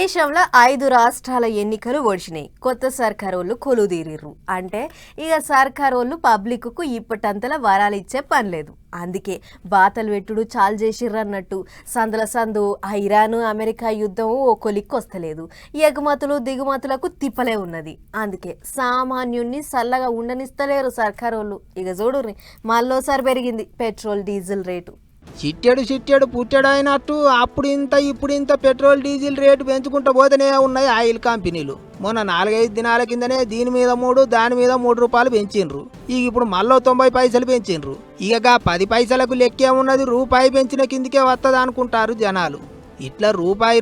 దేశంలో 5 రాష్ట్రాల ఎన్నికలు ఒడిచినాయి. కొత్త సర్కారోళ్ళు కొలుదీరిర్రు. అంటే ఇక సర్కారోళ్ళు పబ్లిక్కు ఇప్పటంతలా వరాలు ఇచ్చే పని లేదు. అందుకే బాతలు పెట్టుడు చాలు చేసిర్రన్నట్టు సందల సందు ఇరాన్ అమెరికా యుద్ధం ఓ కొలిక్కొస్తలేదు. ఎగుమతులు దిగుమతులకు తిప్పలే ఉన్నది. అందుకే సామాన్యుణ్ణి సల్లగా ఉండనిస్తలేరు సర్కారోళ్ళు. ఇక చూడుర్రి మళ్ళోసారి పెరిగింది పెట్రోల్ డీజిల్ రేటు. చిట్టెడు పుట్టెడు అయినట్టు అప్పుడు ఇంత ఇప్పుడు ఇంత పెట్రోల్ డీజిల్ రేటు పెంచుకుంటూ పోతేనే ఉన్నాయి ఆయిల్ కంపెనీలు. మొన్న 4-5 దినాల కిందనే దీని మీద 3 దాని మీద 3 రూపాయలు పెంచిండ్రు. ఇక ఇప్పుడు మళ్ళీ 90 పైసలు పెంచిండ్రు. ఇక 10 పైసలకు లెక్కే ఉన్నది రూపాయి పెంచిన కిందికే వస్తుంది అనుకుంటారు జనాలు. ఇట్లా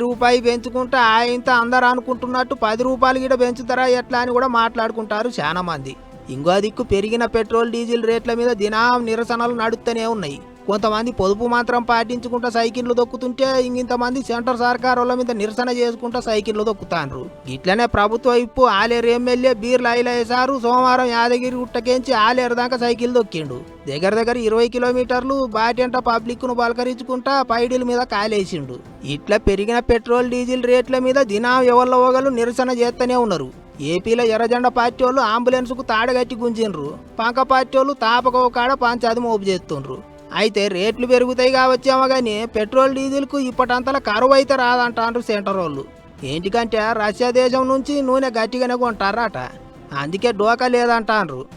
రూపాయి పెంచుకుంటే ఇంత అందరు అనుకుంటున్నట్టు 10 రూపాయలు గిట పెంచుతారా ఎట్లా అని కూడా మాట్లాడుకుంటారు చాలా మంది. ఇంకో దిక్కు పెరిగిన పెట్రోల్ డీజిల్ రేట్ల మీద దినం నిరసనలు నడుస్తూనే ఉన్నాయి. కొంతమంది పొదుపు మాత్రం పాటించుకుంటా సైకిళ్ళు దొక్కుతుంటే ఇంతమంది సెంటర్ సర్కారోళ్ళ మీద నిరసన చేసుకుంటా సైకిళ్ళు దొక్కుతాండ్రు. ఇట్లనే ప్రభుత్వ ఇప్పు ఆలేరు ఎమ్మెల్యే బీర్ల ఐలయ్యసారు సోమవారం యాదగిరి గుట్టకేంచి ఆలేరు దాకా సైకిల్ దొక్కిండు. దగ్గర 20 కిలోమీటర్లు బాటెంట పబ్లిక్ ను బలకరించుకుంటా పైడీల మీద కాలేసిండు. ఇట్లా పెరిగిన పెట్రోల్ డీజిల్ రేట్ల మీద దినం ఎవళ్ళ ఓగలు నిరసన చేస్తూనే ఉన్నారు. ఏపీలో ఎర్రజెండా పార్టీ వాళ్ళు అంబులెన్స్ కు తాడగట్టి గుంజిండ్రు. పంక పార్టీ వాళ్ళు తాపకో కాడ పంచాది మోపు చేస్తుండ్రు. అయితే రేట్లు పెరుగుతాయి కావచ్చేమో కానీ పెట్రోల్ డీజిల్కు ఇప్పటంతలా కరువు అయితే రాదంటారు సెంటర్ వాళ్ళు. ఏంటికంటే రష్యా దేశం నుంచి నూనె గట్టిగానే కొంటారట, అందుకే డోకా లేదంటారు.